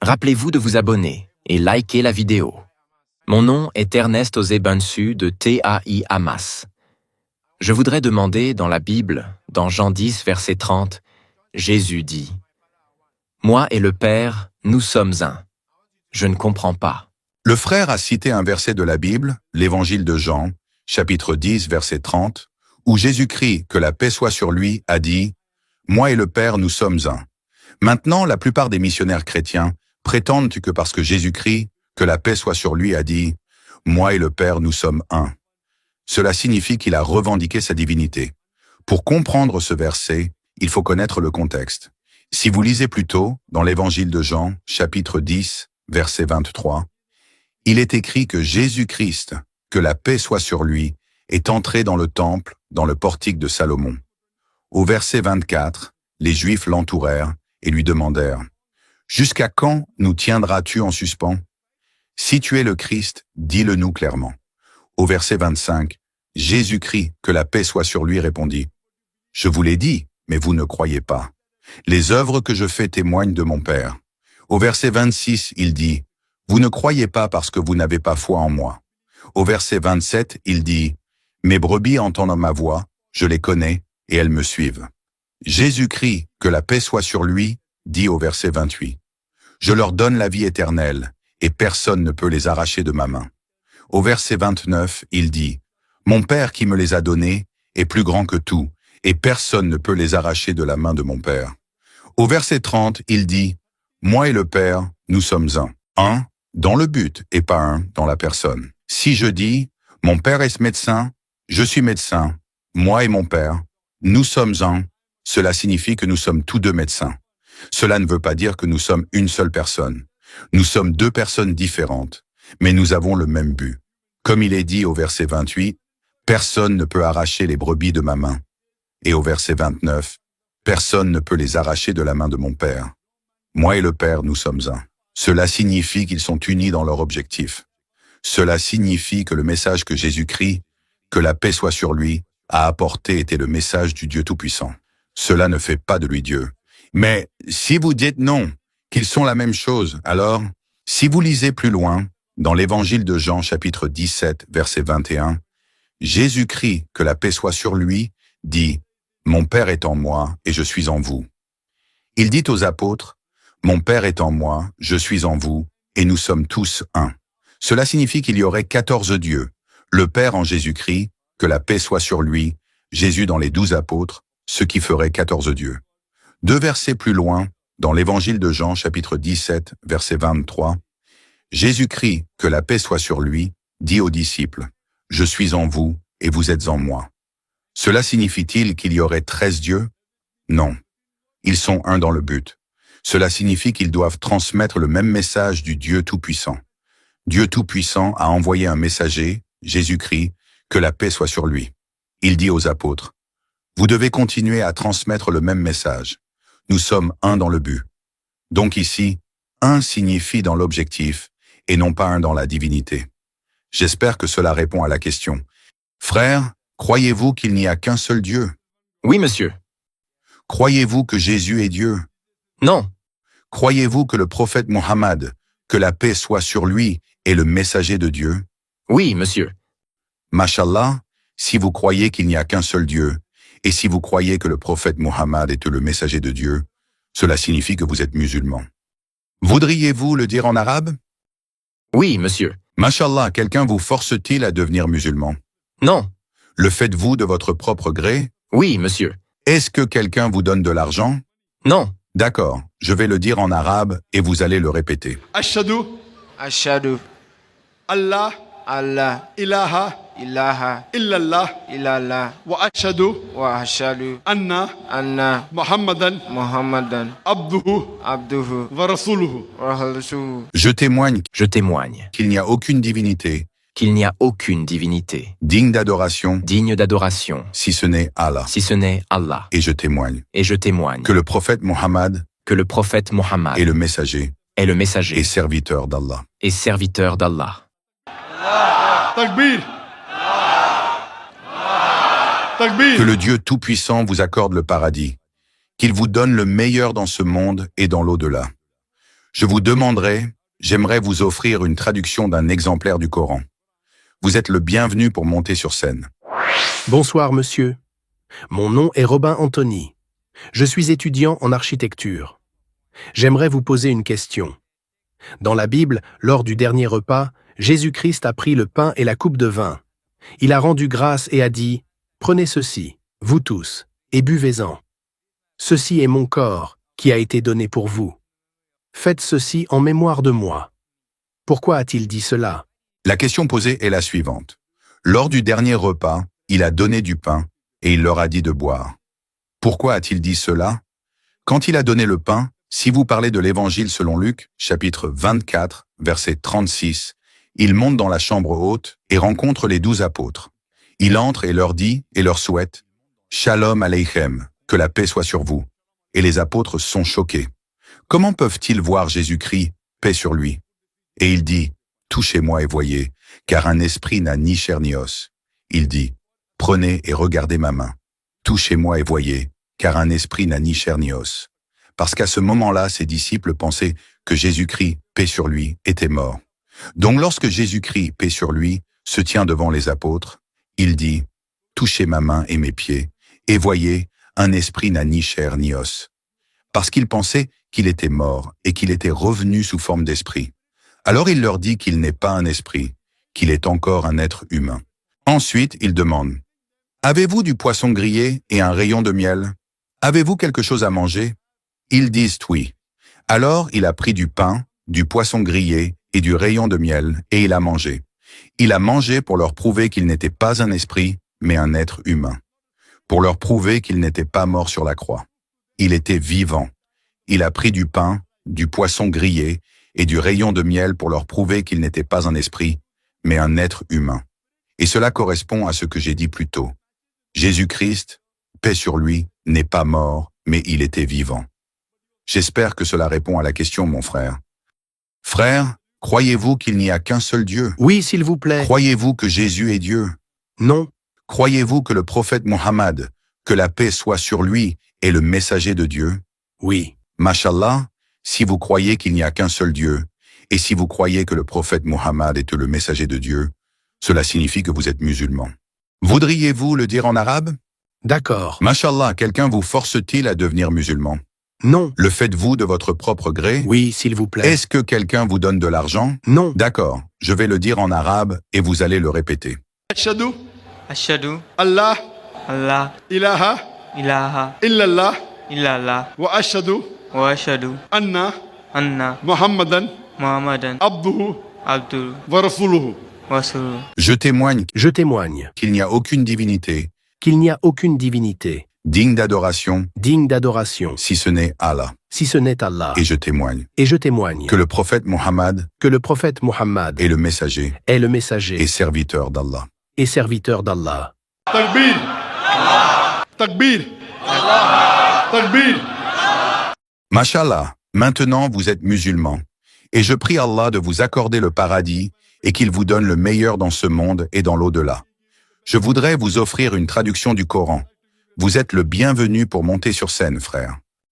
Rappelez-vous de vous abonner et liker la vidéo. Mon nom est Ernest Ozebansu de TAI Hamas. Je voudrais demander dans la Bible, dans Jean 10, verset 30, Jésus dit « Moi et le Père, nous sommes un ». Je ne comprends pas. Le frère a cité un verset de la Bible, l'Évangile de Jean, chapitre 10, verset 30, où Jésus-Christ, que la paix soit sur lui, a dit « Moi et le Père, nous sommes un ». Maintenant, la plupart des missionnaires chrétiens prétendent que parce que Jésus-Christ, que la paix soit sur lui, a dit « Moi et le Père, nous sommes un ». Cela signifie qu'il a revendiqué sa divinité. Pour comprendre ce verset, il faut connaître le contexte. Si vous lisez plutôt, dans l'Évangile de Jean, chapitre 10, verset 23, il est écrit que Jésus-Christ, que la paix soit sur lui, est entré dans le temple, dans le portique de Salomon. Au verset 24, les Juifs l'entourèrent et lui demandèrent « Jusqu'à quand nous tiendras-tu en suspens? Si tu es le Christ, dis-le-nous clairement. » Au verset 25, Jésus-Christ, que la paix soit sur lui, répondit « Je vous l'ai dit, mais vous ne croyez pas. Les œuvres que je fais témoignent de mon Père. » Au verset 26, il dit « Vous ne croyez pas parce que vous n'avez pas foi en moi. » Au verset 27, il dit « Mes brebis entendent ma voix, je les connais, et elles me suivent. » Jésus-Christ, que la paix soit sur lui, dit au verset 28 « Je leur donne la vie éternelle, et personne ne peut les arracher de ma main. » Au verset 29, il dit « Mon Père qui me les a donnés est plus grand que tout, et personne ne peut les arracher de la main de mon Père. » Au verset 30, il dit « Moi et le Père, nous sommes un. Un dans le but et pas un dans la personne. Si je dis « Mon Père est médecin, je suis médecin, moi et mon Père, nous sommes un », cela signifie que nous sommes tous deux médecins. Cela ne veut pas dire que nous sommes une seule personne. Nous sommes deux personnes différentes, mais nous avons le même but. Comme il est dit au verset 28, « Personne ne peut arracher les brebis de ma main. » Et au verset 29, « Personne ne peut les arracher de la main de mon Père. Moi et le Père, nous sommes un. » Cela signifie qu'ils sont unis dans leur objectif. Cela signifie que le message que Jésus-Christ, que la paix soit sur lui, a apporté était le message du Dieu Tout-Puissant. Cela ne fait pas de lui Dieu. Mais si vous dites non, qu'ils sont la même chose, alors, si vous lisez plus loin, dans l'Évangile de Jean, chapitre 17, verset 21, Jésus-Christ, que la paix soit sur lui, dit « Mon Père est en moi et je suis en vous. » Il dit aux apôtres « Mon Père est en moi, je suis en vous, et nous sommes tous un. » Cela signifie qu'il y aurait 14 dieux, le Père en Jésus-Christ, que la paix soit sur lui, Jésus dans les 12 apôtres, ce qui ferait 14 dieux. 2 versets plus loin, dans l'Évangile de Jean, chapitre 17, verset 23, Jésus-Christ, que la paix soit sur lui, dit aux disciples « Je suis en vous et vous êtes en moi. » Cela signifie-t-il qu'il y aurait 13 dieux? Non. Ils sont un dans le but. Cela signifie qu'ils doivent transmettre le même message du Dieu Tout-Puissant. Dieu Tout-Puissant a envoyé un messager, Jésus-Christ, que la paix soit sur lui. Il dit aux apôtres « Vous devez continuer à transmettre le même message. Nous sommes un dans le but. » Donc ici, un signifie dans l'objectif et non pas un dans la divinité. J'espère que cela répond à la question. Frères, croyez-vous qu'il n'y a qu'un seul Dieu? Oui, monsieur. Croyez-vous que Jésus est Dieu? Non. Croyez-vous que le prophète Mohammed, que la paix soit sur lui, est le messager de Dieu? Oui, monsieur. Mashallah, si vous croyez qu'il n'y a qu'un seul Dieu, et si vous croyez que le prophète Mohammed est le messager de Dieu, cela signifie que vous êtes musulman. Voudriez-vous le dire en arabe? Oui, monsieur. Mashallah, quelqu'un vous force-t-il à devenir musulman? Non. Le faites-vous de votre propre gré? Oui, monsieur. Est-ce que quelqu'un vous donne de l'argent? Non. D'accord, je vais le dire en arabe et vous allez le répéter. Ashhadu Ashhadu Allah Allah ilaha ilaha illallah illallah wa ashhadu wa ashhadu anna anna Muhammadan Muhammadan abduhu abduhu wa rasuluhu. wa rasuluhu. Je témoigne Je témoigne qu'il n'y a aucune divinité qu'il n'y a aucune divinité digne d'adoration digne d'adoration si ce n'est Allah. si ce n'est Allah. Et je témoigne Et je témoigne que le prophète Mohammed que le prophète Mohammed est le messager est le messager et serviteur d'Allah. et serviteur d'Allah. Takbir. Takbir. Que le Dieu Tout-Puissant vous accorde le paradis, qu'il vous donne le meilleur dans ce monde et dans l'au-delà. Je vous demanderai, j'aimerais vous offrir une traduction d'un exemplaire du Coran. Vous êtes le bienvenu pour monter sur scène. Bonsoir, monsieur. Mon nom est Robin Anthony. Je suis étudiant en architecture. J'aimerais vous poser une question. Dans la Bible, lors du dernier repas, Jésus-Christ a pris le pain et la coupe de vin. Il a rendu grâce et a dit « Prenez ceci, vous tous, et buvez-en. Ceci est mon corps, qui a été donné pour vous. Faites ceci en mémoire de moi. » Pourquoi a-t-il dit cela? La question posée est la suivante. Lors du dernier repas, il a donné du pain et il leur a dit de boire. Pourquoi a-t-il dit cela? Quand il a donné le pain, si vous parlez de l'Évangile selon Luc, chapitre 24, verset 36, il monte dans la chambre haute et rencontre les 12 apôtres. Il entre et leur dit et leur souhaite « Shalom Aleichem, que la paix soit sur vous ». Et les apôtres sont choqués. Comment peuvent-ils voir Jésus-Christ, paix sur lui? Et il dit « Touchez-moi et voyez, car un esprit n'a ni chair ni os. » Il dit « Prenez et regardez ma main. Touchez-moi et voyez, car un esprit n'a ni chair ni os. » Parce qu'à ce moment-là, ses disciples pensaient que Jésus-Christ, paix sur lui, était mort. Donc lorsque Jésus-Christ, paix sur lui, se tient devant les apôtres, il dit « Touchez ma main et mes pieds, et voyez, un esprit n'a ni chair ni os. » Parce qu'ils pensaient qu'il était mort et qu'il était revenu sous forme d'esprit. Alors il leur dit qu'il n'est pas un esprit, qu'il est encore un être humain. Ensuite, il demande « Avez-vous du poisson grillé et un rayon de miel? Avez-vous quelque chose à manger ?» Ils disent oui. Alors il a pris du pain, du poisson grillé et du rayon de miel, et il a mangé. Il a mangé pour leur prouver qu'il n'était pas un esprit, mais un être humain. Pour leur prouver qu'il n'était pas mort sur la croix. Il était vivant. Il a pris du pain, du poisson grillé et du rayon de miel pour leur prouver qu'il n'était pas un esprit, mais un être humain. Et cela correspond à ce que j'ai dit plus tôt. Jésus-Christ, paix sur lui, n'est pas mort, mais il était vivant. J'espère que cela répond à la question, mon frère. Frère, croyez-vous qu'il n'y a qu'un seul Dieu? Oui, s'il vous plaît. Croyez-vous que Jésus est Dieu? Non. Croyez-vous que le prophète Mohammed, que la paix soit sur lui, est le messager de Dieu? Oui. Mashallah, si vous croyez qu'il n'y a qu'un seul Dieu, et si vous croyez que le prophète Mohammed est le messager de Dieu, cela signifie que vous êtes musulman. Voudriez-vous le dire en arabe? D'accord. Mashallah, quelqu'un vous force-t-il à devenir musulman? Non. Le faites-vous de votre propre gré? Oui, s'il vous plaît. Est-ce que quelqu'un vous donne de l'argent? Non. D'accord, je vais le dire en arabe et vous allez le répéter. أشهد Ashhadu Allah Allah ilaha ilaha illallah illallah wa ashhadu wa ashhadu anna anna Muhammadan Muhammadan abduhu abdul wa rasuluhu. wa rasuluh. Je témoigne Je témoigne qu'il n'y a aucune divinité qu'il n'y a aucune divinité digne d'adoration digne d'adoration, si ce n'est Allah. si ce n'est Allah. Et je témoigne Et je témoigne que le prophète Mohammed que le prophète Mohammed est le messager est le messager et serviteur d'Allah. et serviteur d'Allah. Takbir. Takbir. Takbir. Mashallah, maintenant vous êtes musulman, et je prie Allah de vous accorder le paradis et qu'il vous donne le meilleur dans ce monde et dans l'au-delà. Je voudrais vous offrir une traduction du Coran. Vous êtes le bienvenu pour monter sur scène, frère.